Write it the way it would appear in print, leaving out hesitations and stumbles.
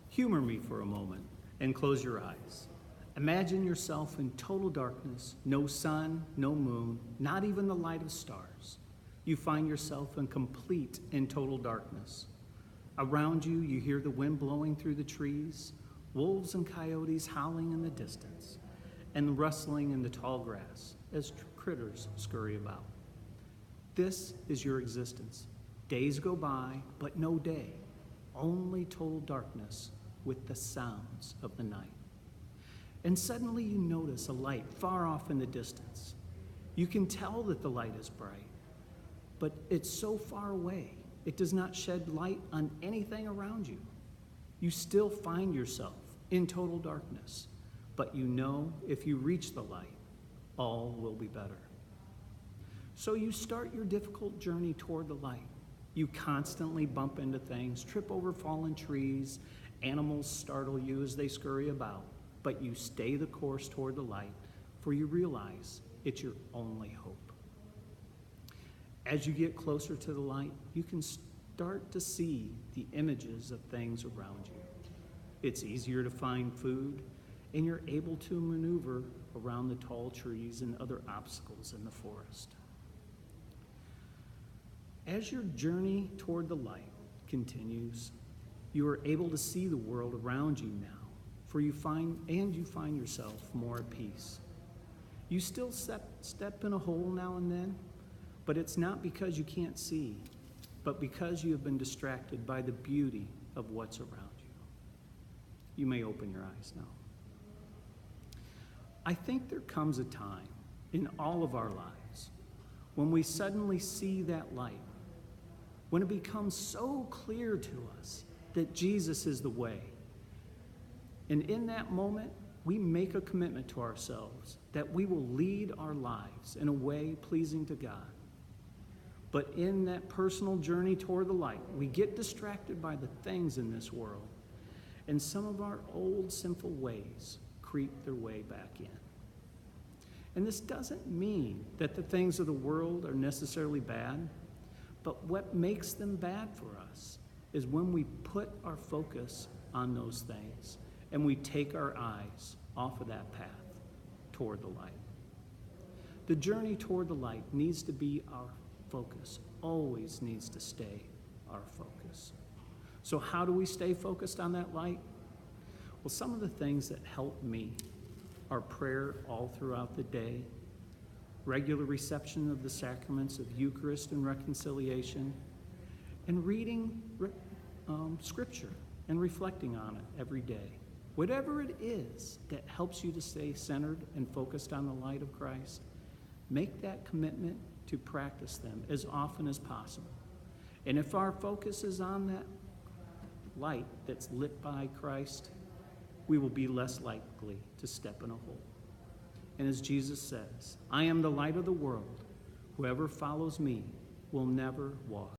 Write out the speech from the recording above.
Humor me for a moment and close your eyes. Imagine yourself in total darkness, no sun, no moon, not even the light of stars. You find yourself in complete and total darkness. Around you, you hear the wind blowing through the trees, wolves and coyotes howling in the distance, and rustling in the tall grass as critters scurry about. This is your existence. Days go by, but no day, only total darkness with the sounds of the night. And suddenly you notice a light far off in the distance. You can tell that the light is bright, but it's so far away, it does not shed light on anything around you. You still find yourself in total darkness, but you know if you reach the light, all will be better. So you start your difficult journey toward the light. You constantly bump into things, trip over fallen trees, animals startle you as they scurry about, but you stay the course toward the light, for you realize it's your only hope. As you get closer to the light, you can start to see the images of things around you. It's easier to find food, and you're able to maneuver around the tall trees and other obstacles in the forest. As your journey toward the light continues, you are able to see the world around you now, for you find yourself more at peace. You still step in a hole now and then, but it's not because you can't see, but because you have been distracted by the beauty of what's around you. You may open your eyes now. I think there comes a time in all of our lives when we suddenly see that light, when it becomes so clear to us that Jesus is the way. And in that moment, we make a commitment to ourselves that we will lead our lives in a way pleasing to God. But in that personal journey toward the light, we get distracted by the things in this world, and some of our old sinful ways creep their way back in. And this doesn't mean that the things of the world are necessarily bad, but what makes them bad for us is when we put our focus on those things and we take our eyes off of that path toward the light. The journey toward the light needs to be our focus, always needs to stay our focus. So how do we stay focused on that light? Well, some of the things that help me are prayer all throughout the day, regular reception of the sacraments of Eucharist and reconciliation, and reading Scripture and reflecting on it every day. Whatever it is that helps you to stay centered and focused on the light of Christ, make that commitment to practice them as often as possible. And if our focus is on that light that's lit by Christ, we will be less likely to step in a hole. And as Jesus says, I am the light of the world. Whoever follows me will never walk